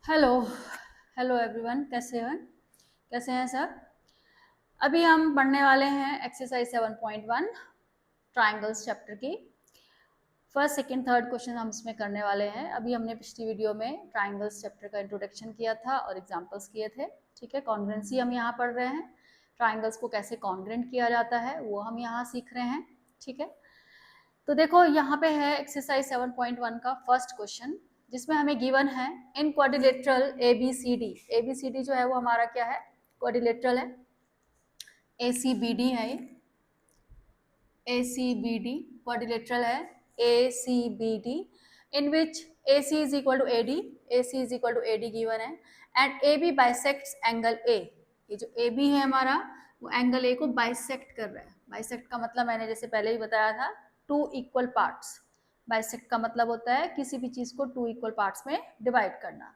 Hello hello everyone, कैसे हैं sir. अभी हम पढ़ने वाले हैं एक्सरसाइज 7.1 ट्राइंगल्स चैप्टर की फर्स्ट सेकंड थर्ड क्वेश्चन हम इसमें करने वाले हैं। अभी हमने पिछली वीडियो में ट्राइंगल्स चैप्टर का इंट्रोडक्शन किया था और एग्जांपल्स किए थे। ठीक है, कॉन्ग्रुएंसी हम यहाँ पढ़ रहे हैं, ट्राइंगल्स को कैसे कॉन्ग्रुएंट किया जाता है वो हम यहाँ सीख रहे हैं। ठीक है, तो देखो यहाँ पे है एक्सरसाइज 7.1 का फर्स्ट क्वेश्चन, जिसमें हमें गिवन है इन क्वाड्रिलेटरल ABCD। ABCD जो है वो हमारा क्या है, क्वाड्रिलेटरल है। ACBD है, ये ACBD क्वाड्रिलेटरल है, ACBD in which AC is equal to AD, AC is equal to AD given है and AB bisects angle A। ये जो AB है हमारा वो एंगल A को बाइसेक्ट कर रहा है। बाइसेक्ट का मतलब मैंने जैसे पहले ही बताया था, टू इक्वल पार्ट्स। बाइसेक्ट का मतलब होता है किसी भी चीज को टू इक्वल पार्ट्स में डिवाइड करना।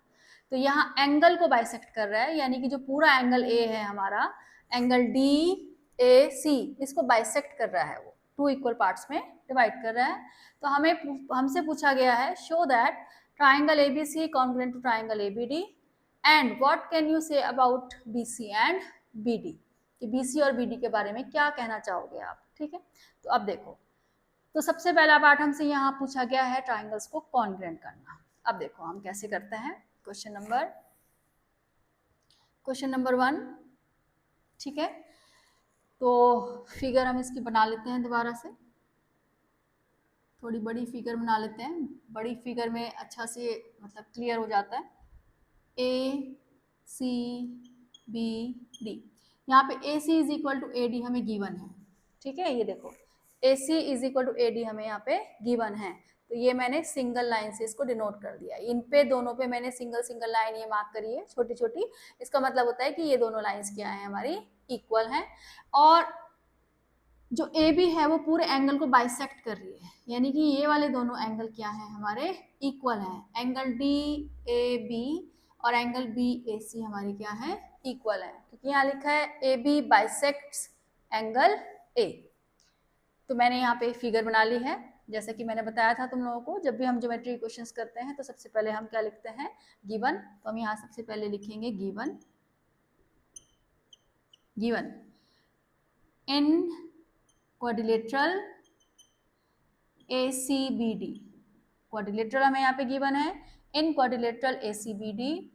तो यहाँ एंगल को बाइसेक्ट कर रहा है, यानी कि जो पूरा एंगल A है हमारा, एंगल DAC, इसको बाइसेक्ट कर रहा है, वो टू इक्वल पार्ट्स में डिवाइड कर रहा है। तो हमसे पूछा गया है show that triangle ABC congruent to triangle ABD and what can you say about BC and BD, कि BC और BD के बारे में क्या कहना चाहोगे आप। ठीक है, तो अब देखो, तो सबसे पहला पार्ट हमसे यहाँ पूछा गया है ट्राइंगल्स को कॉन्ग्रुएंट करना। अब देखो हम कैसे करते हैं। Question number 1। ठीक है, तो फिगर हम इसकी बना लेते हैं दोबारा से, थोड़ी बड़ी फिगर बना लेते हैं। बड़ी फिगर में अच्छा से मतलब क्लियर हो जाता है। ACBD, यहाँ पे AC is equal to AD हमें गिवन है। ठीक है, ये देखो AC is equal to AD हमें यहाँ पे गिवन है, तो ये मैंने सिंगल लाइन से इसको डिनोट कर दिया। इन पे दोनों पे मैंने सिंगल लाइन ये मार्क करी है छोटी छोटी। इसका मतलब होता है कि ये दोनों लाइंस क्या है, हमारी इक्वल हैं। और जो AB है वो पूरे एंगल को बाइसेक्ट कर रही है, यानी कि ये वाले दोनों एंगल क्या है, हमारे इक्वल हैं। एंगल DAB और एंगल BAC हमारी क्या है, इक्वल है, क्योंकि यहाँ लिखा है AB बाइसेक्ट्स एंगल A। तो मैंने यहाँ पे फिगर बना ली है। जैसे कि मैंने बताया था तुम लोगों को, जब भी हम ज्योमेट्री क्वेश्चंस करते हैं तो सबसे पहले हम क्या लिखते हैं, गिवन। तो हम यहाँ सबसे पहले लिखेंगे given in quadrilateral ACBD। Quadrilateral हमें यहाँ पे गिवन है, in quadrilateral ACBD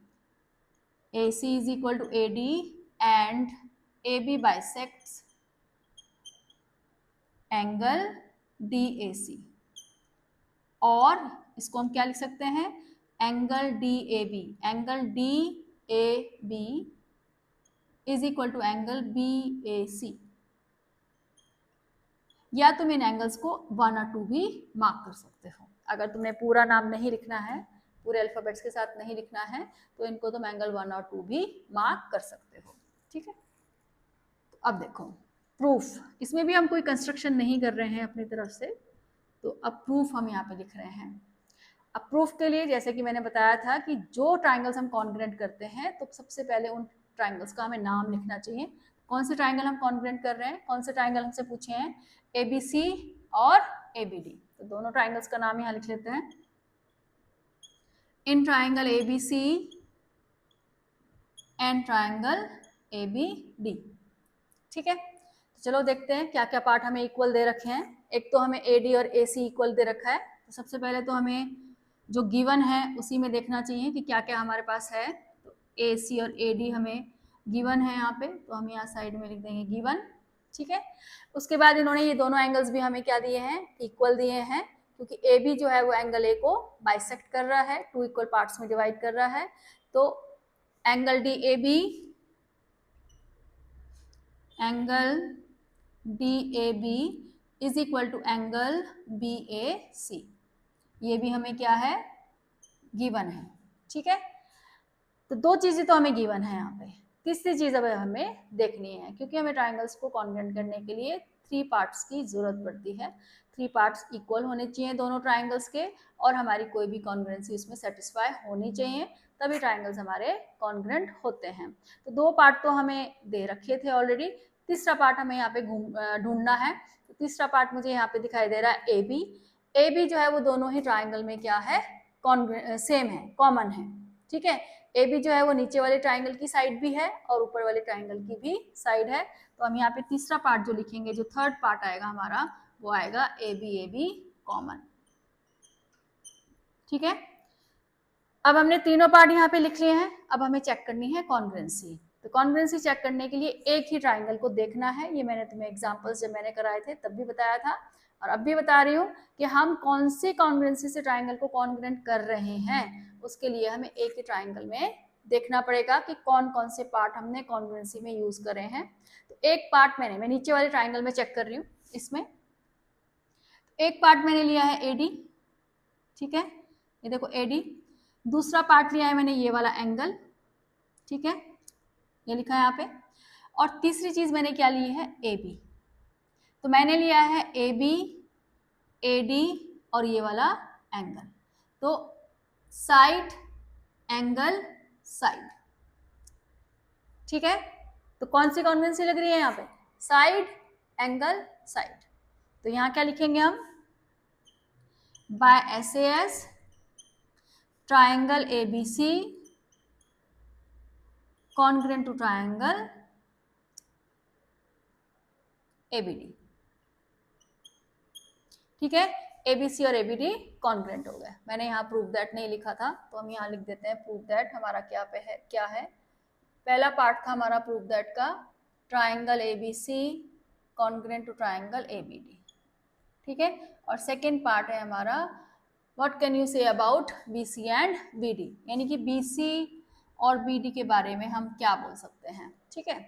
AC is equal to AD and AB bisects angle DAC। और इसको हम क्या लिख सकते हैं, angle DAB, angle DAB is equal to angle BAC। या तुम इन एंगल्स को 1 और 2 भी मार्क कर सकते हो। अगर तुमने पूरा नाम नहीं लिखना है, पूरे अल्फाबेट्स के साथ नहीं लिखना है, तो इनको तुम एंगल 1 और 2 भी मार्क कर सकते हो। ठीक है, तो अब देखो प्रूफ, इसमें भी हम कोई कंस्ट्रक्शन नहीं कर रहे हैं अपनी तरफ से, तो अब प्रूफ हम यहाँ पे लिख रहे हैं। अब प्रूफ के लिए जैसे कि मैंने बताया था कि जो ट्राइंगल्स हम कॉन्ग्रुएंट करते हैं तो सबसे पहले उन ट्राइंगल्स का हमें नाम लिखना चाहिए। कौन से ट्राइंगल हम कॉन्ग्रुएंट कर रहे हैं, कौन से ट्राइंगल हमसे पूछे हैं, ABC और ABD। तो दोनों ट्राइंगल्स का नाम यहाँ लिख लेते हैं, in triangle ABC and triangle ABD। ठीक है, तो चलो देखते हैं क्या क्या पार्ट हमें इक्वल दे रखे हैं। एक तो हमें AD और AC इक्वल दे रखा है, तो सबसे पहले तो हमें जो गिवन है उसी में देखना चाहिए कि क्या क्या हमारे पास है। तो AC और AD हमें गिवन है यहाँ पे, तो हम यहाँ साइड में लिख देंगे गिवन। ठीक है, उसके बाद इन्होंने ये दोनों एंगल्स भी हमें क्या दिए हैं, इक्वल दिए हैं, क्योंकि AB जो है वो एंगल A को बाइसेक्ट कर रहा है, टू इक्वल पार्ट्स में डिवाइड कर रहा है। तो angle DAB, angle DAB is equal to angle BAC, ये भी हमें क्या है, गिवन है। ठीक है, तो दो चीजें तो हमें गिवन है यहाँ पे, तीसरी चीज अब हमें देखनी है, क्योंकि हमें ट्राइंगल्स को कॉन्ग्रुएंट करने के लिए 3 पार्ट्स की जरूरत पड़ती है। 3 पार्ट्स इक्वल होने चाहिए दोनों ट्राइंगल्स के, और हमारी कोई भी कॉन्ग्रुएंसी इसमें सेटिस्फाई होनी चाहिए, तभी ट्राइंगल्स हमारे कॉन्ग्रुएंट होते हैं। तो 2 पार्ट तो हमें दे रखे थे ऑलरेडी, तीसरा पार्ट हमें यहाँ पे ढूंढना है। तो तीसरा पार्ट मुझे यहाँ पे दिखाई दे रहा है AB। AB जो है वो दोनों ही ट्राइंगल में क्या है, सेम है, कॉमन है। ठीक है। ए बी जो है वो नीचे वाले ट्राइंगल की साइड भी है और ऊपर वाले ट्राइंगल की भी साइड है। तो हम यहाँ पे तीसरा पार्ट जो लिखेंगे, जो थर्ड पार्ट आएगा हमारा, वो आएगा ए बी कॉमन। ठीक है, अब हमने तीनों पार्ट यहाँ पे लिख लिए हैं। अब हमें चेक करनी है कॉन्ग्रुएंसी। तो कॉन्ग्रुएंसी चेक करने के लिए एक ही ट्राइंगल को देखना है। ये मैंने तुम्हें एग्जांपल्स जब मैंने कराए थे तब भी बताया था और अब भी बता रही हूँ कि हम कौन सी कॉन्ग्रुएंसी से ट्राइंगल को कॉन्ग्रुएंट कर रहे हैं। उसके लिए हमें एक ही ट्राइंगल में देखना पड़ेगा कि कौन कौन से पार्ट हमने कॉन्ग्रुएंसी में यूज करे हैं। तो एक पार्ट मैं नीचे वाले ट्राइंगल में चेक कर रही हूँ। इसमें एक पार्ट मैंने लिया है एडी, ठीक है, ये देखो एडी। दूसरा पार्ट लिया है मैंने ये वाला एंगल, ठीक है, ये लिखा है यहाँ पे। और तीसरी चीज मैंने क्या ली है, ए बी। तो मैंने लिया है ए बी, ए डी और ये वाला एंगल। तो साइड एंगल साइड, ठीक है। तो कौन सी कॉन्वेंसी लग रही है यहाँ पे, साइड एंगल साइड। तो यहाँ क्या लिखेंगे हम, by SAS triangle ABC congruent to triangle ABD। ठीक है, ABC और ABD कॉन्ग्रुएंट हो गए। मैंने यहाँ प्रूव दैट नहीं लिखा था तो हम यहाँ लिख देते हैं प्रूव दैट। हमारा क्या है, पहला पार्ट था हमारा प्रूव दैट का, triangle ABC congruent to triangle ABD, ठीक है। और सेकेंड पार्ट है हमारा what can you say about BC and BD, यानी कि BC और BD के बारे में हम क्या बोल सकते हैं, ठीक है।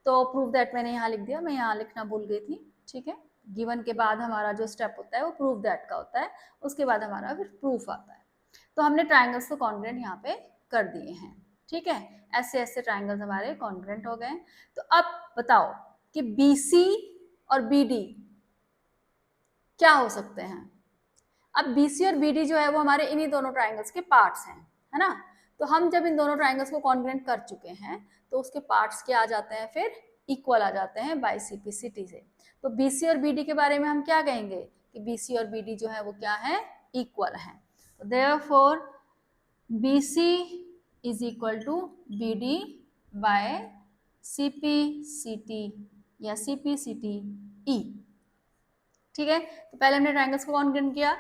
तो प्रूव दैट मैंने यहाँ लिख दिया, मैं यहाँ लिखना भूल गई थी, ठीक है। गिवन के बाद हमारा जो स्टेप होता है वो प्रूव दैट का होता है, उसके बाद हमारा फिर प्रूफ आता है। तो हमने ट्राइंगल्स को कॉन्ग्रुएंट यहाँ पे कर दिए हैं, ठीक है। ऐसे ऐसे ट्राइंगल्स हमारे कॉन्ग्रुएंट हो गए। तो अब बताओ कि BC और BD क्या हो सकते हैं। अब BC और BD जो है वो हमारे इन्हीं दोनों ट्राइंगल्स के पार्ट्स हैं, है ना। तो हम जब इन दोनों ट्राइंगल्स को कॉन्ग्रुएंट कर चुके हैं तो उसके पार्ट्स क्या आ जाते हैं, फिर इक्वल आ जाते हैं बाय CP/CT से। तो BC और BD के बारे में हम क्या कहेंगे कि BC और BD जो है वो क्या है, इक्वल है। तो therefore BC is equal to BD by CP/CT या CP/CT/E, ठीक है। तो पहले हमने ट्राइंगल्स को कॉन्ग्रुएंट किया,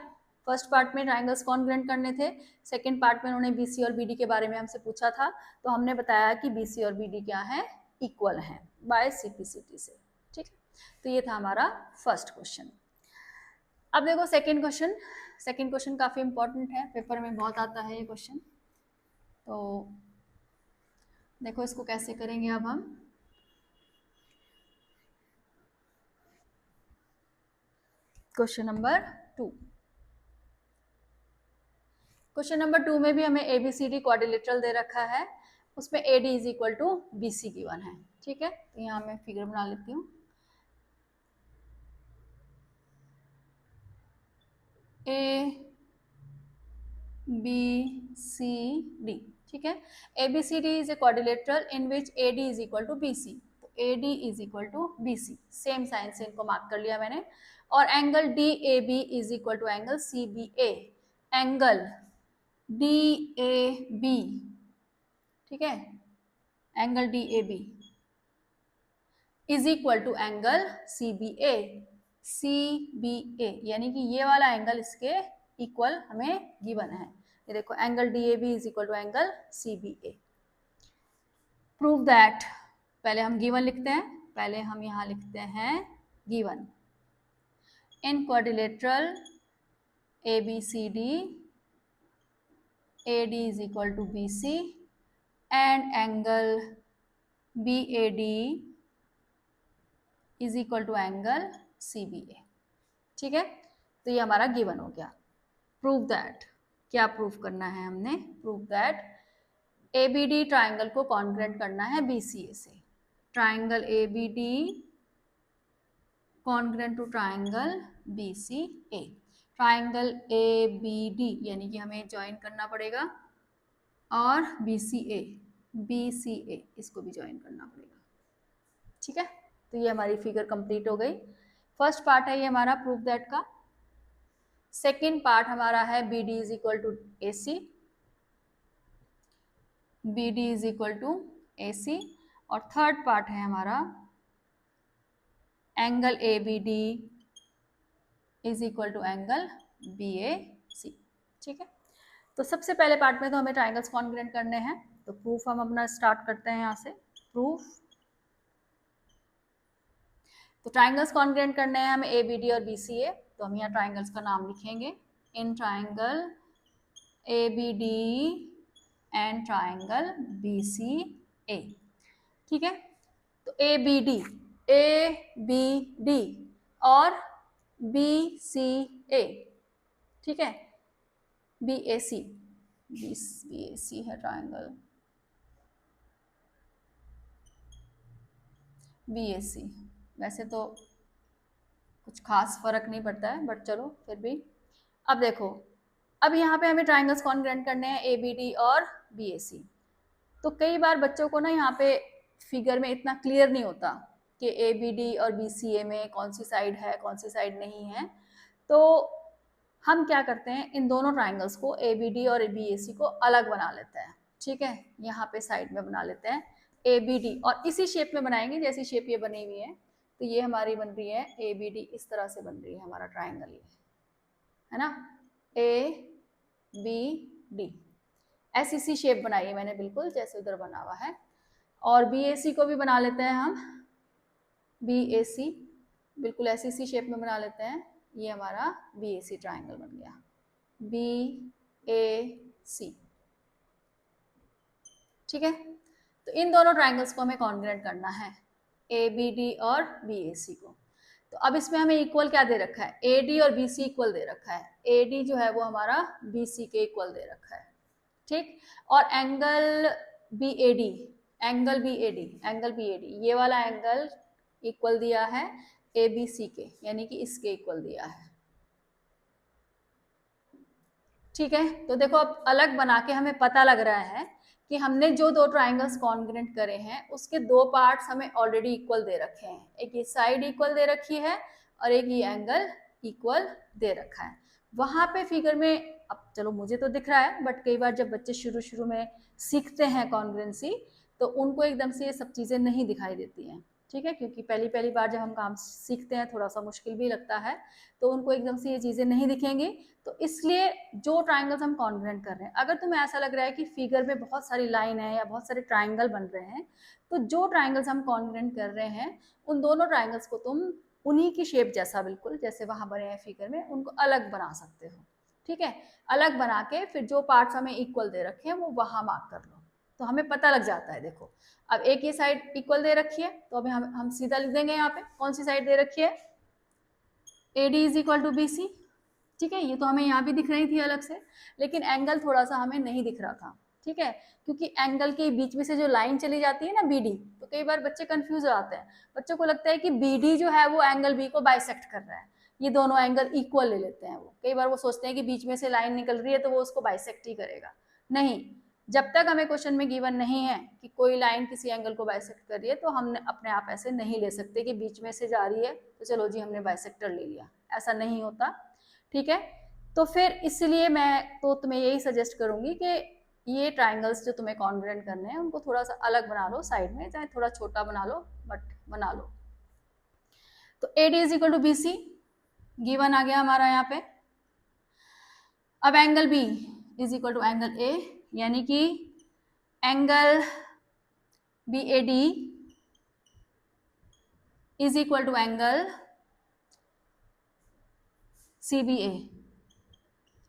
फर्स्ट पार्ट में ट्राइंगल्स कॉन्ग्रुएंट करने थे, सेकंड पार्ट में उन्होंने BC और BD के बारे में हमसे पूछा था, तो हमने बताया कि BC और BD क्या है, इक्वल है बाय CP/CT से, ठीक है। तो ये था हमारा फर्स्ट क्वेश्चन। अब देखो सेकंड क्वेश्चन। सेकंड क्वेश्चन काफी इंपॉर्टेंट है, पेपर में बहुत आता है ये क्वेश्चन। तो देखो इसको कैसे करेंगे अब हम। Question number 2। क्वेश्चन नंबर 2 में भी हमें ABCD क्वाड्रिलेटरल दे रखा है, उसमें AD is equal to BC given है, ठीक है। तो यहाँ मैं फिगर बना लेती हूँ। ABCD, ठीक है। ABCD is a quadrilateral in which AD is equal to BC। तो AD is equal to BC, same sign से इनको मार्क कर लिया मैंने। और angle DAB is equal to angle CBA। Angle DAB, ठीक है, angle DAB is equal to angle CBA। CBA यानी कि ये वाला एंगल इसके इक्वल हमें गिवन है। ये देखो angle DAB is equal to angle CBA। Prove that, पहले हम गिवन लिखते हैं, पहले हम यहाँ लिखते हैं given. In quadrilateral ABCD AD is equal to BC and angle BAD is equal to angle CBA, ठीक है। तो ये हमारा गिवन हो गया। प्रूव दैट, क्या प्रूव करना है हमने, प्रूव दैट ABD ट्राइंगल को कॉन्ग्रुएंट करना है BCA से। Triangle ABD congruent to triangle BCA। Triangle ABD यानी कि हमें ज्वाइन करना पड़ेगा और BCA इसको भी ज्वाइन करना पड़ेगा, ठीक है। तो ये हमारी फिगर कंप्लीट हो गई। फर्स्ट पार्ट है ये हमारा प्रूफ दैट का। सेकेंड पार्ट हमारा है BD is equal to AC। B D is equal to A C, और थर्ड पार्ट है हमारा angle A B D is equal to angle B A C. ठीक है, तो सबसे पहले पार्ट में तो हमें ट्राइंगल्स कॉन्ग्रुएंट करने हैं, तो प्रूफ हम अपना स्टार्ट करते हैं यहाँ से। प्रूफ, तो ट्राइंगल्स कॉन्ग्रुएंट करने हैं हमें ए बी डी और बी सी ए, तो हम यहाँ ट्राइंगल्स का नाम लिखेंगे। In triangle A B D and triangle B C A. ठीक है, तो ए बी डी और बी सी ए, ठीक है, बी ए सी है ट्राइंगल बी ए सी। वैसे तो कुछ खास फर्क नहीं पड़ता है, बट चलो फिर भी। अब देखो, अब यहाँ पे हमें ट्राइंगल्स कॉन्ग्रुएंट करने हैं ए बी डी और बी ए सी। तो कई बार बच्चों को ना यहाँ पे फिगर में इतना क्लियर नहीं होता कि ए बी डी और बी सी ए में कौन सी साइड है कौन सी साइड नहीं है। तो हम क्या करते हैं, इन दोनों ट्राइंगल्स को ए बी डी और बी ए सी को अलग बना लेते हैं। ठीक है, यहाँ पे साइड में बना लेते हैं ए बी डी, और इसी शेप में बनाएंगे जैसी शेप ये बनी हुई है। तो ये हमारी बन रही है ए बी डी, इस तरह से बन रही है हमारा ट्राइंगल, ये है ना, ए बी डी। ऐसी सी शेप बनाई है मैंने, बिल्कुल जैसे उधर बना हुआ है। और बी ए सी को भी बना लेते हैं हम, बी ए सी बिल्कुल ऐसी सी शेप में बना लेते हैं। ये हमारा बी ए सी ट्राइंगल बन गया, बी ए सी। ठीक है, तो इन दोनों ट्राइंगल्स को हमें कॉन्ग्रुएंट करना है, ए बी डी और बी ए सी को। तो अब इसमें हमें इक्वल क्या दे रखा है, ए डी और बी सी इक्वल दे रखा है। ए डी जो है वो हमारा बी सी के इक्वल दे रखा है। ठीक, और angle B A D, angle B A D, ये वाला एंगल इक्वल दिया है ए बी सी के, यानी कि इसके इक्वल दिया है। ठीक है, तो देखो अब अलग बना के हमें पता लग रहा है कि हमने जो दो ट्राइंगल्स कॉन्ग्रुएंट करे हैं उसके दो पार्ट्स हमें ऑलरेडी इक्वल दे रखे हैं। एक ये साइड इक्वल दे रखी है और एक ये एंगल इक्वल दे रखा है। वहां पे फिगर में, अब चलो मुझे तो दिख रहा है, बट कई बार जब बच्चे शुरू में सीखते हैं कॉन्ग्रुएंसी, तो उनको एकदम से ये सब चीज़ें नहीं दिखाई देती हैं। ठीक है, क्योंकि पहली बार जब हम काम सीखते हैं थोड़ा सा मुश्किल भी लगता है, तो उनको एकदम से ये चीज़ें नहीं दिखेंगी। तो इसलिए जो ट्राइंगल्स हम कॉन्ग्रुएंट कर रहे हैं, अगर तुम्हें ऐसा लग रहा है कि फिगर में बहुत सारी लाइन है या बहुत सारे ट्राइंगल बन रहे हैं, तो जो ट्राइंगल्स हम कॉन्ग्रुएंट कर रहे हैं उन दोनों ट्राइंगल्स को तुम उन्हीं की शेप जैसा, बिल्कुल जैसे वहां बने हैं फिगर में, उनको अलग बना सकते हो। ठीक है, अलग बना के फिर जो पार्ट्स हमें इक्वल दे रखे हैं वो वहां मार्क कर लो, तो हमें पता लग जाता है। देखो अब एक ये साइड इक्वल दे रखी है, तो अभी हम सीधा लिख देंगे यहाँ पे कौन सी साइड दे रखी है, A D is equal to B C. ठीक है, ये तो हमें यहाँ भी दिख रही थी अलग से, लेकिन एंगल थोड़ा सा हमें नहीं दिख रहा था। ठीक है, क्योंकि एंगल के बीच में से जो लाइन चली जाती है ना बी डी, तो कई बार बच्चे कंफ्यूज हो जाते हैं। बच्चों को लगता है कि बी डी जो है वो एंगल बी को बाइसेक्ट कर रहा है, ये दोनों एंगल इक्वल ले लेते हैं। वो कई बार वो सोचते हैं कि बीच में से लाइन निकल रही है तो वो उसको बाइसेक्ट ही करेगा। नहीं, जब तक हमें क्वेश्चन में गिवन नहीं है कि कोई लाइन किसी एंगल को बाइसेक्ट कर रही है, तो हमने अपने आप ऐसे नहीं ले सकते कि बीच में से जा रही है तो चलो जी हमने बाइसेक्टर ले लिया, ऐसा नहीं होता। ठीक है, तो फिर इसलिए मैं तो तुम्हें यही सजेस्ट करूंगी कि ये ट्राइंगल्स जो तुम्हें कॉन्ग्रुएंट करने हैं उनको थोड़ा सा अलग बना लो साइड में, चाहे थोड़ा छोटा बना लो बट बना लो। तो A D is equal to B C given आ गया हमारा यहाँ पे। अब angle B is equal to angle A, यानी कि angle B A D is equal to angle C B A.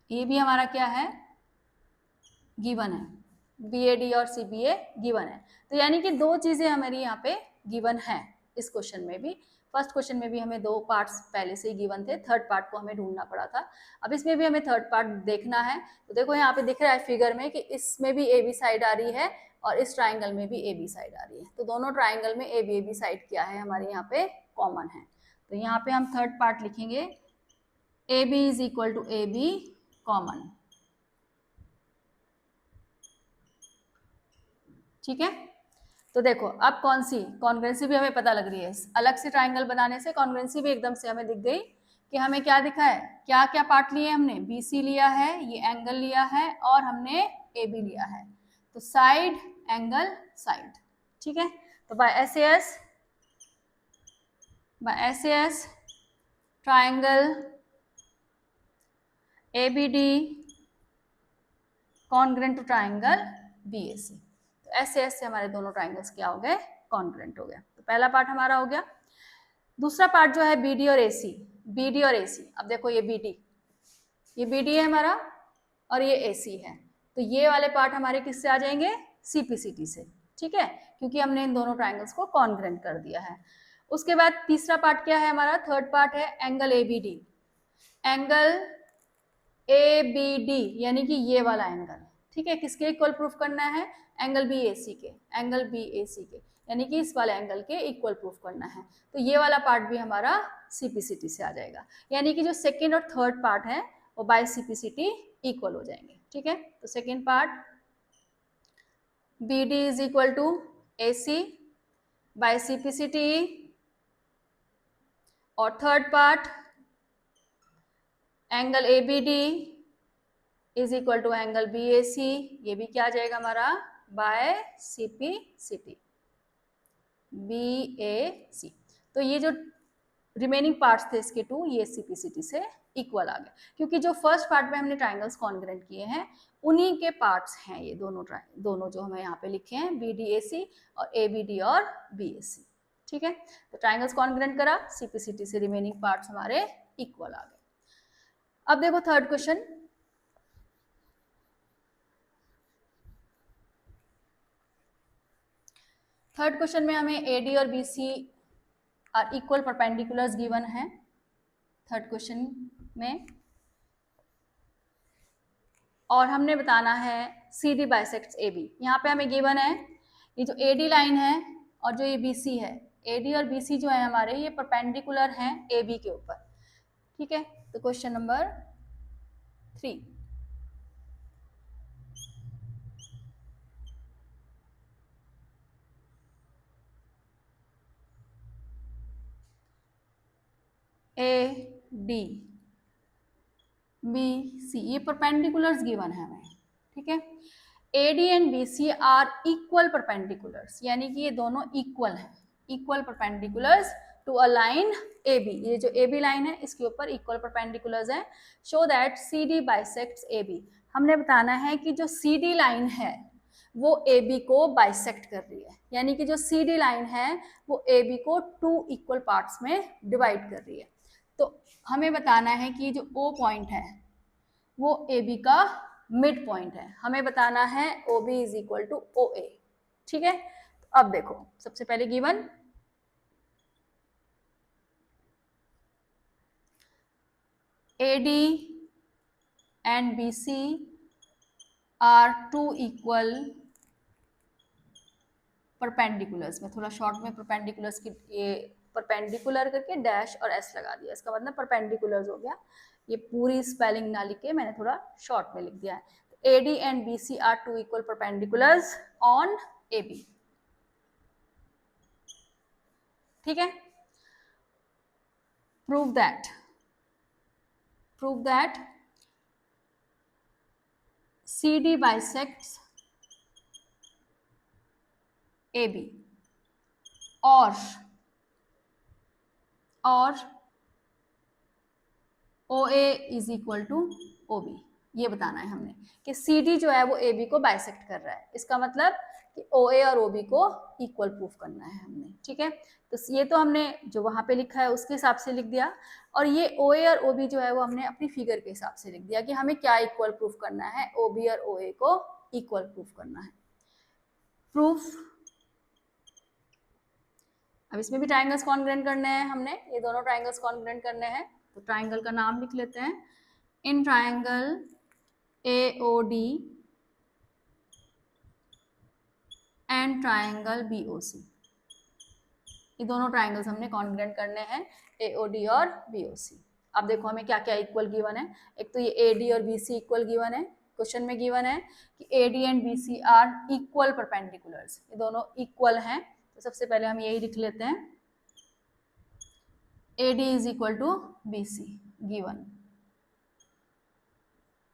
ये भी हमारा क्या है, गिवन है, बी ए डी और सी बी ए गिवन है। तो यानी कि दो चीजें हमारी यहाँ पे गिवन है इस क्वेश्चन में भी। फर्स्ट क्वेश्चन में भी हमें दो पार्ट्स पहले से ही गिवन थे, थर्ड पार्ट को हमें ढूंढना पड़ा था। अब इसमें भी हमें थर्ड पार्ट देखना है। तो देखो यहाँ पे दिख रहा है फिगर में कि इसमें भी ए बी साइड आ रही है और इस ट्राइंगल में भी ए बी साइड आ रही है। तो दोनों ट्राइंगल में ए बी साइड क्या है हमारे यहाँ पे कॉमन है। तो यहाँ पे हम थर्ड पार्ट लिखेंगे, A B is equal to A B common. ठीक है, तो देखो अब कौन सी कॉन्ग्रुएंसी भी हमें पता लग रही है। अलग से ट्राइंगल बनाने से कॉन्ग्रुएंसी भी एकदम से हमें दिख गई कि हमें क्या दिखा है, क्या क्या पार्ट लिए हमने, बी सी लिया है, ये एंगल लिया है और हमने ए बी लिया है। तो तो साइड एंगल साइड, ठीक है। तो by SAS triangle ABD congruent to triangle BAC। तो SAS से हमारे दोनों ट्राइंगल्स क्या हो गए, कॉन्ग्रेंट हो गया। तो पहला पार्ट हमारा हो गया। दूसरा पार्ट जो है BD और AC, BD और AC। अब देखो ये BD है हमारा और ये AC है, तो ये वाले पार्ट हमारे किससे आ जाएंगे, CPCT से, ठीक है, क्योंकि हमने इन दोनों ट्राइंगल्स को कॉन्ग्रेंट कर दिया है। उसके बाद तीसरा पार्ट क्या है हमारा, थर्ड पार्ट है एंगल ABD। एंगल ABD यानी कि ये वाला एंगल, ठीक है, किसके इक्वल प्रूफ करना है, एंगल BAC के, एंगल BAC के, यानी कि इस वाले एंगल के इक्वल प्रूफ करना है। तो ये वाला पार्ट भी हमारा CPCT से आ जाएगा, यानी कि जो सेकेंड और थर्ड पार्ट है वो बाय CPCT इक्वल हो जाएंगे, ठीक है। तो second part BD is equal to AC by CPCT, और third part angle ABD is equal to angle BAC, ये भी क्या आ जाएगा हमारा, बाय CPCT, BAC। तो ये जो रिमेनिंग पार्ट्स थे इसके टू, ये CPCT से इक्वल आ गए, क्योंकि जो फर्स्ट पार्ट में हमने ट्राइंगल्स कॉन्ग्रेंट किए हैं उन्हीं के पार्ट्स हैं ये दोनों जो हमें यहाँ पे लिखे हैं, BDAC और ABD और BAC, ठीक है। तो ट्राइंगल्स कॉन्ग्रेंट करा, CPCT से रिमेनिंग पार्ट्स हमारे इक्वल आ गए। अब देखो थर्ड क्वेश्चन, थर्ड क्वेश्चन में हमें AD और BC are equal perpendiculars given है थर्ड क्वेश्चन में, और हमने बताना है CD बाइसेक्ट्स AB। यहाँ पे हमें गिवन है ये जो AD लाइन है और जो ये BC है, AD और BC जो है हमारे ये परपेंडिकुलर हैं AB के ऊपर, ठीक है। तो क्वेश्चन नंबर 3, AD BC ये परपेंडिकुलर्स गिवन है हमें, ठीक है। AD and BC are equal perpendiculars, यानी कि ये दोनों इक्वल हैं, equal perpendiculars to a line AB। ये जो AB लाइन है इसके ऊपर इक्वल परपेंडिकुलर्स हैं। Show that CD bisects AB। हमने बताना है कि जो CD लाइन है वो AB को बाइसेक्ट कर रही है, यानी कि जो CD लाइन है वो AB को 2 इक्वल पार्ट्स में डिवाइड कर रही है। तो हमें बताना है कि जो O पॉइंट है वो AB का मिड पॉइंट है, हमें बताना है OB is equal to OA, ठीक है। तो अब देखो सबसे पहले given AD and BC are 2 equal perpendiculars. में थोड़ा शॉर्ट में परपेंडिकुलर्स की ये परपेंडिकुलर करके डैश और S लगा दिया, इसका मतलब परपेंडिकुलर्स हो गया। ये पूरी स्पेलिंग ना लिख के मैंने थोड़ा शॉर्ट में लिख दिया है। तो AD and BC are 2 equal perpendiculars on AB, ठीक है। Prove that CD bisects AB और OA is equal to OB। ये बताना है हमने कि CD जो है वो AB को बाइसेक्ट कर रहा है, इसका मतलब कि OA और OB को इक्वल प्रूफ करना है हमने, ठीक है। तो ये तो हमने जो वहां पे लिखा है उसके हिसाब से लिख दिया, और ये OA और OB जो है वो हमने अपनी फिगर के हिसाब से लिख दिया कि हमें क्या इक्वल प्रूफ करना है, OB और OA को इक्वल प्रूफ करना है। प्रूफ, अब इसमें भी ट्राइंगल्स कॉन्ग्रेंट करने हैं हमने, ये दोनों ट्राइंगल्स कॉन्ग्रेंट करने हैं। तो ट्राइंगल का नाम लिख लेते हैं, in triangle AOD and triangle BOC। ये दोनों ट्राइंगल्स हमने कॉन्ग्रेंट करने हैं, AOD और BOC। अब देखो हमें क्या क्या इक्वल गिवन है। एक तो ये AD और BC इक्वल गिवन है, क्वेश्चन में गिवन है कि AD and BC are equal perpendiculars, ये दोनों इक्वल हैं। तो सबसे पहले हम यही लिख लेते हैं, AD is equal to BC given,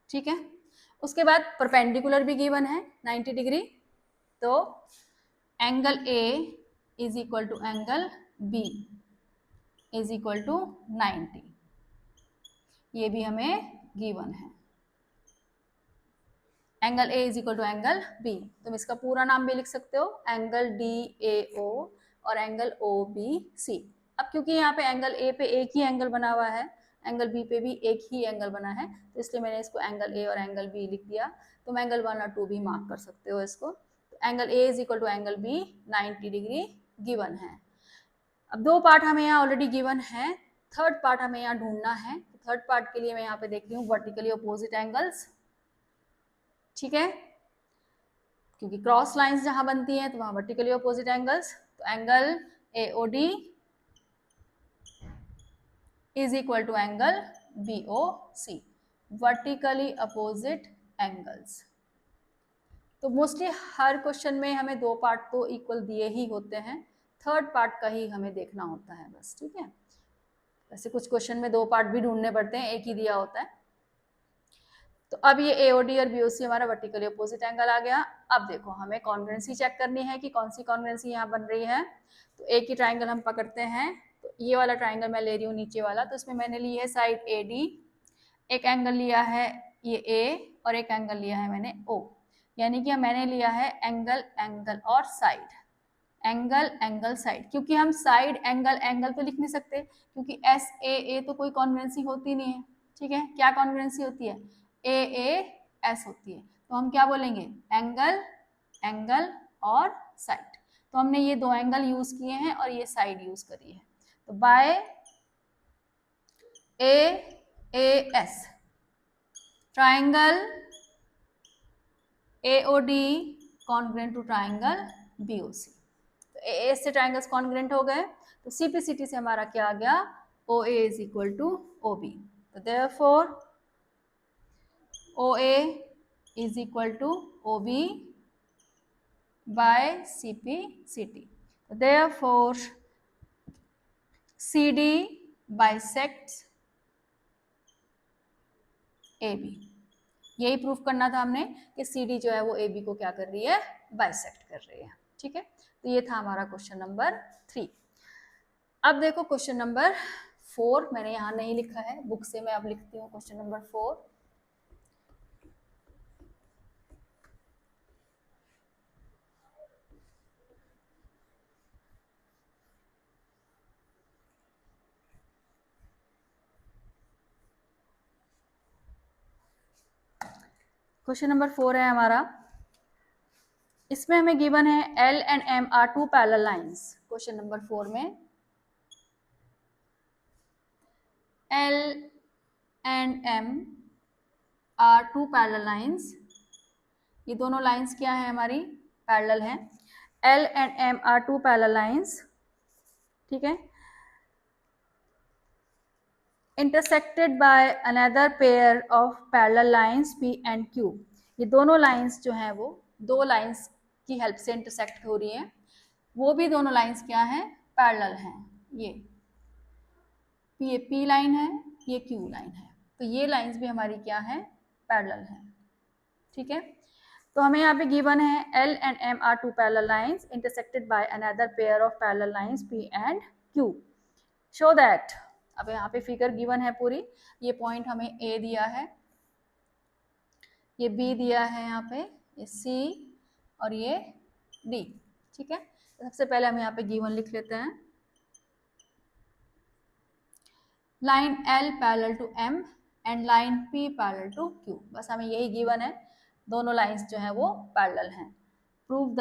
ठीक है। उसके बाद परपेंडिकुलर भी गिवन है 90 डिग्री, तो angle A is equal to angle B is equal to 90, ये भी हमें गिवन है। Angle A is equal to angle B, तुम इसका पूरा नाम भी लिख सकते हो, एंगल डी ए ओ और एंगल ओ बी सी। अब क्योंकि यहाँ पे एंगल ए पे एक ही एंगल बना हुआ है, एंगल बी पे भी एक ही एंगल बना है, तो इसलिए मैंने इसको एंगल ए और एंगल बी लिख दिया। तुम एंगल 1 और 2 भी मार्क कर सकते हो इसको। तो angle A is equal to angle B 90 degree given है। अब 2 पार्ट हमें यहाँ ऑलरेडी गिवन है, थर्ड पार्ट हमें यहाँ ढूंढना है। तो थर्ड पार्ट के लिए मैं यहाँ पे देख रही हूँ वर्टिकली अपोजिट एंगल्स, ठीक है, क्योंकि क्रॉस लाइंस जहां बनती हैं तो वहां वर्टिकली अपोजिट एंगल्स। तो angle AOD is equal to angle BOC, vertically opposite angles. तो मोस्टली हर क्वेश्चन में हमें 2 पार्ट तो इक्वल दिए ही होते हैं, थर्ड पार्ट का ही हमें देखना होता है बस, ठीक है। वैसे कुछ क्वेश्चन में 2 पार्ट भी ढूंढने पड़ते हैं, एक ही दिया होता है। तो अब ये AOD और BOC हमारा वर्टिकली अपोजिट एंगल आ गया। अब देखो हमें कॉन्ग्रुएंसी चेक करनी है कि कौन सी कॉन्ग्रुएंसी यहाँ बन रही है। तो एक ही ट्राइंगल हम पकड़ते हैं, तो ये वाला ट्राइंगल मैं ले रही हूँ नीचे वाला, तो इसमें मैंने ली है साइड AD, एक एंगल लिया है ये A और एक एंगल लिया है मैंने O, यानी कि मैंने लिया है एंगल एंगल और साइड, एंगल एंगल साइड। क्योंकि हम साइड एंगल एंगल तो लिख नहीं सकते, क्योंकि SAA तो कोई कॉन्ग्रुएंसी होती नहीं है, ठीक है। क्या कॉन्ग्रुएंसी होती है? AAS होती है। तो हम क्या बोलेंगे? एंगल एंगल और साइड। तो हमने ये 2 एंगल यूज किए हैं और ये साइड यूज करी है। तो by AAS triangle AOD congruent to triangle BOC। तो AAS से ट्राइंगल्स कॉन्ग्रुएंट हो गए, तो CPCT से हमारा क्या आ गया? OA is equal to OB। तो therefore OA is equal to OB by CPCT. Therefore, CD bisects AB। यही प्रूफ करना था हमने कि CD जो है वो AB को क्या कर रही है? बाइसेक्ट कर रही है, ठीक है। तो ये था हमारा क्वेश्चन नंबर 3। अब देखो क्वेश्चन नंबर 4, मैंने यहाँ नहीं लिखा है, बुक से मैं अब लिखती हूँ क्वेश्चन नंबर 4। क्वेश्चन नंबर 4 है हमारा, इसमें हमें गिवन है L and M are 2 parallel lines. Question number 4 में L and M are 2 parallel lines, ये दोनों लाइंस क्या है हमारी? पैरेलल है। L and M are 2 parallel lines, ठीक है, intersected by another pair of parallel lines P and Q। ये दोनों लाइंस जो हैं वो 2 लाइंस की हेल्प से इंटरसेक्ट हो रही हैं, वो भी दोनों लाइंस क्या हैं? पैरेलल हैं। ये P लाइन है, ये Q लाइन है, तो ये लाइंस भी हमारी क्या है? पैरेलल है, ठीक है। तो हमें यहाँ पे गिवन है L and M are 2 parallel lines intersected by another pair of parallel lines P and Q। Show that, अब यहाँ पे फिगर गिवन है पूरी, ये पॉइंट हमें A दिया है, ये B दिया है यहाँ पे, ये C और ये D, ठीक है। तो सबसे पहले हम यहाँ पे गिवन लिख लेते हैं, line L parallel to M and line P parallel to Q। बस हमें यही गिवन है, दोनों लाइंस जो है वो पैरेलल हैं। प्रूव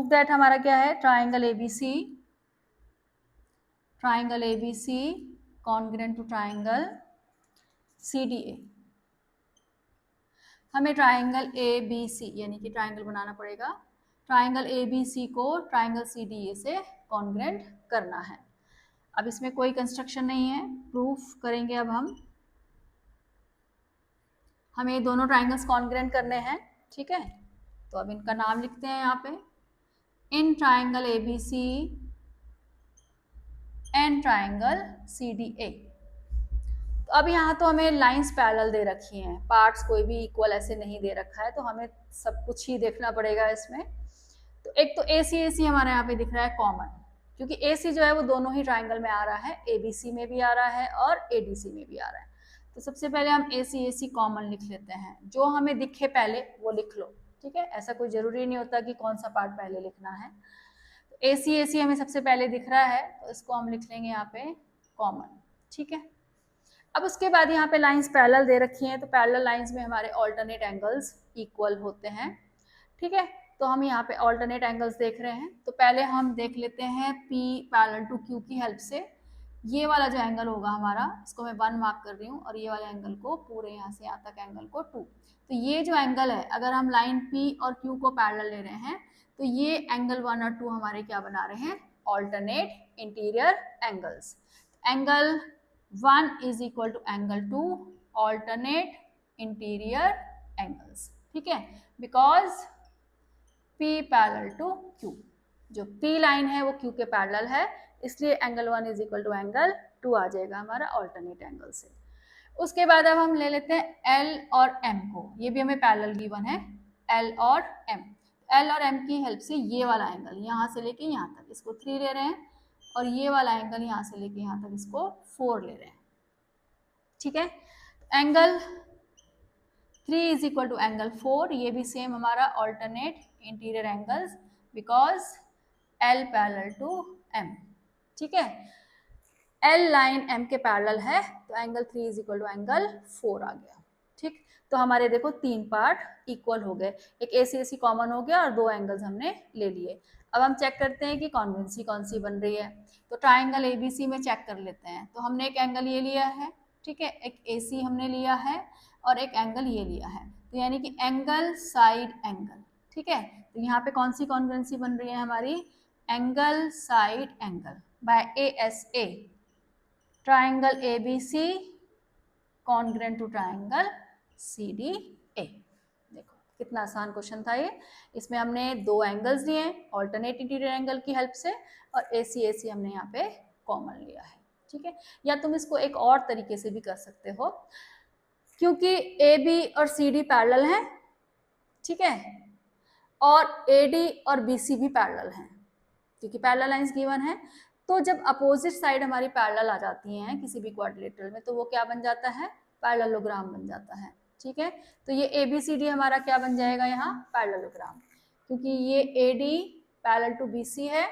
दैट हमारा क्या है? Triangle ABC congruent to triangle CDA। हमें ट्राइंगल ABC यानी कि ट्राइंगल बनाना पड़ेगा, ट्राइंगल ABC को ट्राइंगल CDA से कॉन्ग्रुएंट करना है। अब इसमें कोई कंस्ट्रक्शन नहीं है, प्रूफ करेंगे अब हमें दोनों ट्राइंगल्स कॉन्ग्रुएंट करने हैं, ठीक है। तो अब इनका नाम लिखते हैं यहाँ पे, in triangle ABC and triangle CDA। तो अब यहाँ तो हमें लाइंस पैरेलल दे रखी हैं, पार्ट्स कोई भी इक्वल ऐसे नहीं दे रखा है, तो हमें सब कुछ ही देखना पड़ेगा इसमें। तो एक तो AC हमारे यहाँ पे दिख रहा है कॉमन, क्योंकि AC जो है वो दोनों ही ट्राइंगल में आ रहा है, ABC में भी आ रहा है और ADC में भी आ रहा है। तो सबसे पहले हम AC कॉमन लिख लेते हैं, जो हमें दिखे पहले वो लिख लो, ठीक है, ऐसा कोई जरूरी नहीं होता कि कौन सा पार्ट पहले लिखना है। तो AC हमें सबसे पहले दिख रहा है, तो इसको हम लिख लेंगे यहाँ पे कॉमन, ठीक है। अब उसके बाद यहाँ पे लाइंस पैरेलल दे रखी हैं, तो पैरेलल लाइंस में हमारे ऑल्टरनेट एंगल्स इक्वल होते हैं, ठीक है। तो हम यहाँ पे ऑल्टरनेट एंगल्स देख रहे हैं, तो पहले हम देख लेते हैं P पैरेलल टू Q की हेल्प से। ये वाला जो एंगल होगा हमारा, इसको मैं 1 मार्क कर रही हूँ, और ये वाला एंगल को पूरे यहाँ से यहाँ तक एंगल को 2। तो ये जो एंगल है, अगर हम लाइन P और Q को पैरेलल ले रहे हैं, तो ये एंगल 1 और 2 हमारे क्या बना रहे हैं, alternate interior angles. Angle 1 is equal to angle 2 alternate interior angles, ठीक है, because P parallel to Q, जो P लाइन है वो Q के पैरेलल है, इसलिए angle 1 is equal to angle 2 आ जाएगा हमारा ऑल्टरनेट एंगल से। उसके बाद अब हम ले लेते हैं L और M को, ये भी हमें पैरेलल गिवन है, L और M। L और M की हेल्प से ये वाला एंगल यहाँ से लेके यहाँ तक इसको 3 ले रहे हैं, और ये वाला एंगल यहाँ से लेके यहाँ तक इसको 4 ले रहे हैं, ठीक है। Angle 3 is equal to angle 4, ये भी सेम हमारा alternate interior angles, because L parallel to M, ठीक है। L लाइन M के पैरेलल है, तो angle 3 is equal to angle 4 आ गया, ठीक। तो हमारे देखो 3 पार्ट इक्वल हो गए, एक AC कॉमन हो गया और 2 एंगल्स हमने ले लिए। अब हम चेक करते हैं कि कॉन्वेंसी कौन सी बन रही है, तो ट्राइंगल ABC में चेक कर लेते हैं। तो हमने एक एंगल ये लिया है, ठीक है, एक AC हमने लिया है और एक एंगल ये लिया है, तो यानी कि एंगल साइड एंगल, ठीक है। तो यहाँ पे कौन सी कॉन्वेंसी बन रही है हमारी, angle side angle by ASA, triangle ABC congruent to triangle CDA। देखो कितना आसान क्वेश्चन था ये, इसमें हमने 2 एंगल्स लिए हैं ऑल्टरनेट इंटीरियर एंगल की हेल्प से, और AC हमने यहाँ पे कॉमन लिया है, ठीक है। या तुम इसको एक और तरीके से भी कर सकते हो, क्योंकि AB और CD पैरेलल हैं, ठीक है, और AD और BC भी पैरेलल हैं, क्योंकि पैरेलल लाइंस गिवन है। तो जब अपोजिट साइड हमारी पैरेलल आ जाती हैं किसी भी क्वाड्रिलेटरल में, तो वो क्या बन जाता है, पैरेललोग्राम बन जाता है, ठीक है। तो ये ABCD हमारा क्या बन जाएगा यहाँ, पैरेललोग्राम, क्योंकि ये AD पैरेलल टू BC है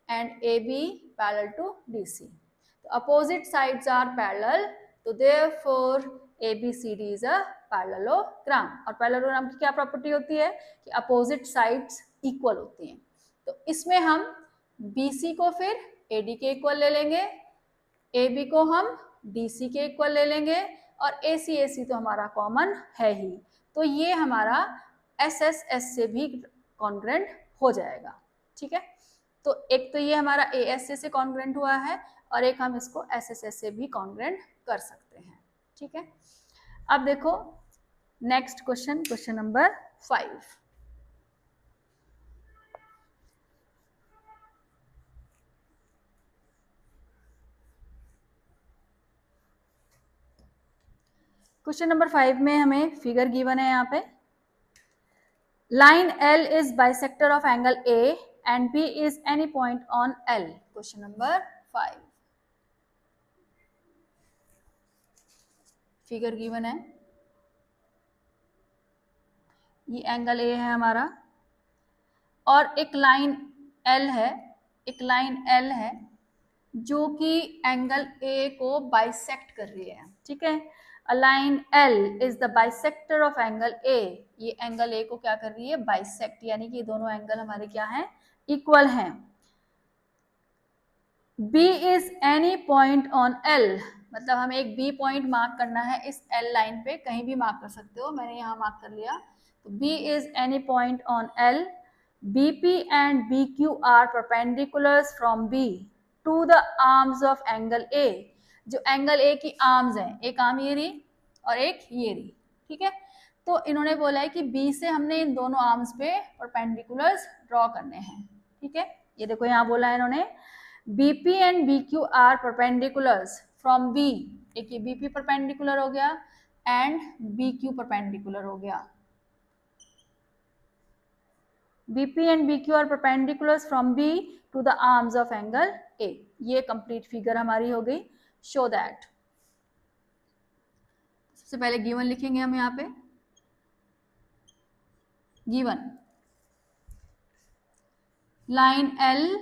and AB parallel to DC। तो अपोजिट साइड्स आर पैरेलल, तो therefore ABCD is a parallelogram. और पैरेललोग्राम की क्या प्रॉपर्टी होती है कि अपोजिट साइड्स इक्वल होती हैं। तो इसमें हम BC को फिर AD के इक्वल ले लेंगे, AB को हम DC के इक्वल ले लेंगे, और AC तो हमारा कॉमन है ही, तो ये हमारा SSS से भी कॉन्ग्रुएंट हो जाएगा, ठीक है। तो एक तो ये हमारा ASA से कॉन्ग्रुएंट हुआ है, और एक हम इसको SSS से भी कॉन्ग्रुएंट कर सकते हैं, ठीक है। अब देखो next question, question number 5। Question number 5 में हमें फिगर गिवन है, यहाँ पे line L is bisector of angle A and B is any point on L। Question number 5, figure given है, ये एंगल A है हमारा, और एक लाइन L है, एक लाइन L है जो कि एंगल A को बाइसेक्ट कर रही है, ठीक है। A line L is the bisector of angle A, ये एंगल A को क्या कर रही है, बाइसेक्ट, यानी कि दोनों एंगल हमारे क्या हैं, इक्वल हैं। B is any point on L, मतलब हमें एक B पॉइंट मार्क करना है इस L लाइन पे, कहीं भी मार्क कर सकते हो, मैंने यहाँ मार्क कर लिया। तो B is any point on L, BP and BQ are perpendiculars from B to the arms of angle A, जो एंगल A की आर्म्स हैं, एक आर्म ये रही और एक ये रही, ठीक है। तो इन्होंने बोला है कि B से हमने इन दोनों आर्म्स पे परपेंडिकुलर्स ड्रॉ करने हैं, ठीक है। ये देखो यहाँ बोला है इन्होंने, BP and BQ are perpendiculars from B, एक ये बीपी परपेंडिकुलर हो गया एंड बी क्यू परपेंडिकुलर हो गया। BP and BQ are perpendiculars from B to the arms of angle A। ये कंप्लीट फिगर हमारी हो गई। शो दैट, सबसे पहले गिवन लिखेंगे हम यहाँ पे। Given line L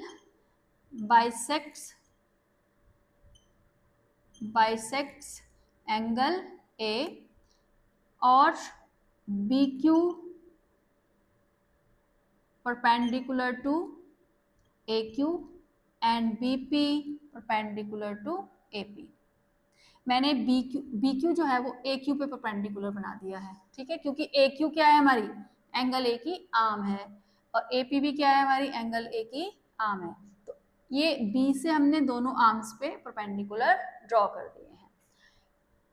bisects angle A और BQ perpendicular to AQ and BP perpendicular to AP। मैंने BQ जो है वो AQ पे परपेंडिकुलर बना दिया है, ठीक है, क्योंकि AQ क्या है हमारी, एंगल A की आर्म है, और AP भी क्या है हमारी, एंगल A की आर्म है। तो ये B से हमने दोनों आर्म्स पे परपेंडिकुलर ड्रॉ कर दिए हैं।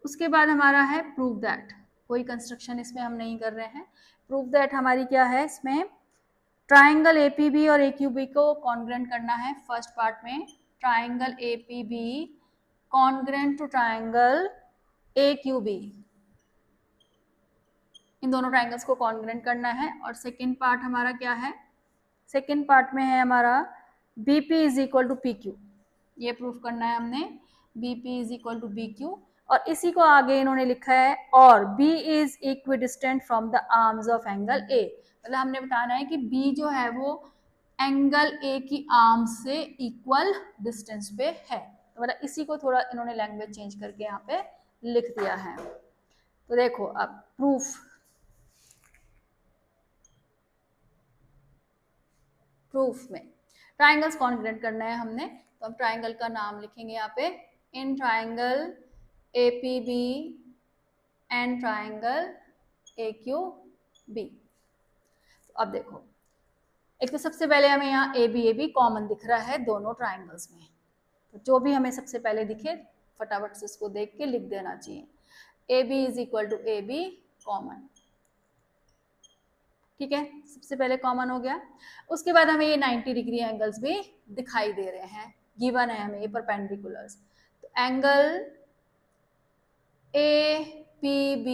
उसके बाद हमारा है प्रूव दैट। कोई कंस्ट्रक्शन इसमें हम नहीं कर रहे हैं। प्रूव दैट हमारी क्या है, इसमें ट्राइंगल APB और AQB को कॉन्ग्रेंट करना है। फर्स्ट पार्ट में triangle APB congruent to triangle AQB, इन दोनों ट्राइंगल्स को कॉन्ग्रेंट करना है। और सेकेंड पार्ट हमारा क्या है, सेकेंड पार्ट में है हमारा BP is equal to PQ, ये प्रूफ करना है हमने, BP is equal to BQ। और इसी को आगे इन्होंने लिखा है और B is equidistant from the arms of angle A। मतलब हमने बताना है कि B जो है वो एंगल A की आर्म से इक्वल डिस्टेंस पे है। तो मतलब इसी को थोड़ा इन्होंने लैंग्वेज चेंज करके यहाँ पे लिख दिया है। तो देखो अब प्रूफ में ट्राइंगल्स कॉन्ग्रेंट करना है हमने, तो हम ट्राइंगल का नाम लिखेंगे यहाँ पे, in triangle APB and triangle AQB। तो अब देखो, एक तो सबसे पहले हमें यहाँ AB कॉमन दिख रहा है दोनों ट्राइंगल्स में, तो जो भी हमें सबसे पहले दिखे फटाफट से उसको देख के लिख देना चाहिए। AB is equal to AB common, ठीक है, सबसे पहले कॉमन हो गया। उसके बाद हमें ये 90 डिग्री एंगल्स भी दिखाई दे रहे हैं, गिवन है हमें ये परपेंडिकुलर्स। तो angle APB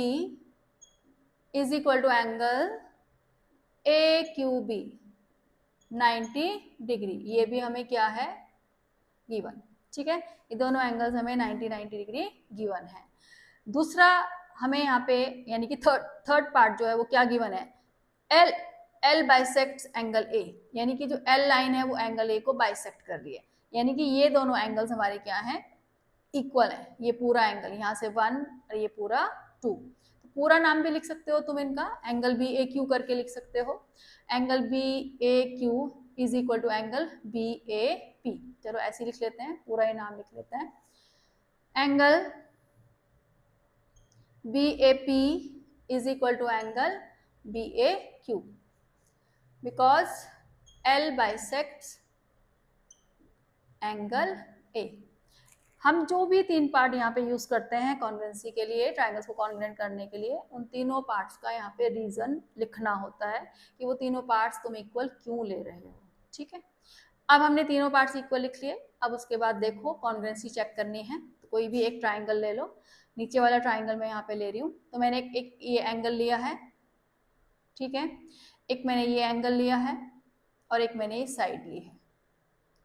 is equal to angle AQB 90 degree, ये भी हमें क्या है, गिवन, ठीक है, ये दोनों एंगल्स हमें 90 डिग्री गिवन है। दूसरा हमें यहाँ पे यानी कि थर्ड पार्ट जो है वो क्या गिवन है, L बाइसेक्ट्स एंगल A, यानी कि जो L लाइन है वो एंगल A को बाइसेक्ट कर रही है, यानी कि ये दोनों एंगल्स हमारे क्या हैं, इक्वल है। ये पूरा एंगल यहाँ से 1 और ये पूरा 2, तो पूरा नाम भी लिख सकते हो तुम इनका, एंगल BAQ करके लिख सकते हो। Angle BAQ is equal to angle BAP, चलो ऐसे लिख लेते हैं, पूरा ये नाम लिख लेते हैं। Angle BAP is equal to angle BAQ बिकॉज L बाइसेक्ट्स एंगल A। हम जो भी तीन पार्ट यहाँ पे यूज करते हैं कॉन्ग्रेंसी के लिए, ट्राइंगल्स को कॉन्ग्रेंट करने के लिए, उन तीनों पार्ट्स का यहाँ पे रीजन लिखना होता है कि वो तीनों पार्ट्स तुम इक्वल क्यों ले रहे हो, ठीक है। अब हमने तीनों पार्ट्स इक्वल लिख लिए। अब उसके बाद देखो कॉन्ग्रेंसी चेक करनी है, तो कोई भी एक ट्राइंगल ले लो, नीचे वाला ट्राइंगल मैं यहाँ पे ले रही हूँ, तो मैंने एक ये एंगल लिया है, ठीक है, एक मैंने ये एंगल लिया है और एक मैंने ये साइड ली है,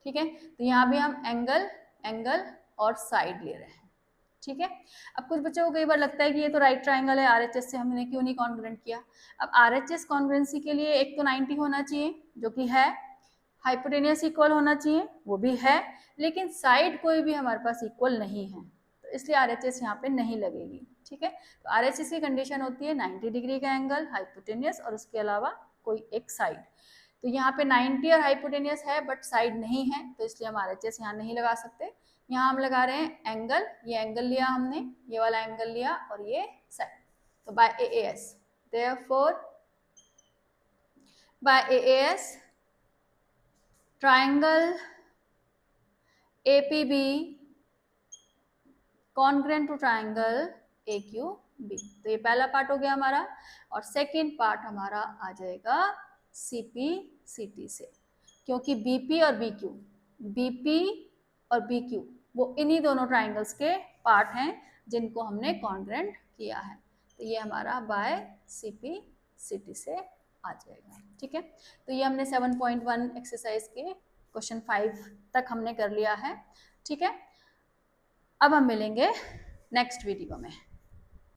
ठीक है। तो यहाँ भी हम एंगल और साइड ले रहे हैं, ठीक है। अब कुछ बच्चों को कई बार लगता है कि ये तो राइट ट्राइंगल है, RHS से हमने क्यों नहीं कॉन्ग्रेंट किया। अब RHS कॉन्ग्रेंसी के लिए एक तो 90 होना चाहिए जो कि है, हाइपोटेनियस इक्वल होना चाहिए वो भी है, लेकिन साइड कोई भी हमारे पास इक्वल नहीं है, तो इसलिए RHS यहाँ पे नहीं लगेगी, ठीक है। तो RHS की कंडीशन होती है 90 डिग्री का एंगल, हाइपोटेनियस और उसके अलावा कोई एक साइड। तो यहाँ पे 90 और हाइपोटेनियस है बट साइड नहीं है, तो इसलिए हम RHS यहाँ नहीं लगा सकते। यहाँ हम लगा रहे हैं एंगल, ये एंगल लिया हमने, ये वाला एंगल लिया और ये साइड, तो by AAS, therefore by AAS triangle APB congruent to triangle AQB। तो ये पहला पार्ट हो गया हमारा, और सेकेंड पार्ट हमारा आ जाएगा CP/CT से, क्योंकि BP और BQ वो इन्हीं दोनों ट्राइंगल्स के पार्ट हैं जिनको हमने कॉन्ग्रेंट किया है। तो ये हमारा बाय सीपी सिटी से आ जाएगा। ठीक है, तो ये हमने 7.1 एक्सरसाइज के क्वेश्चन 5 तक हमने कर लिया है। ठीक है, अब हम मिलेंगे नेक्स्ट वीडियो में।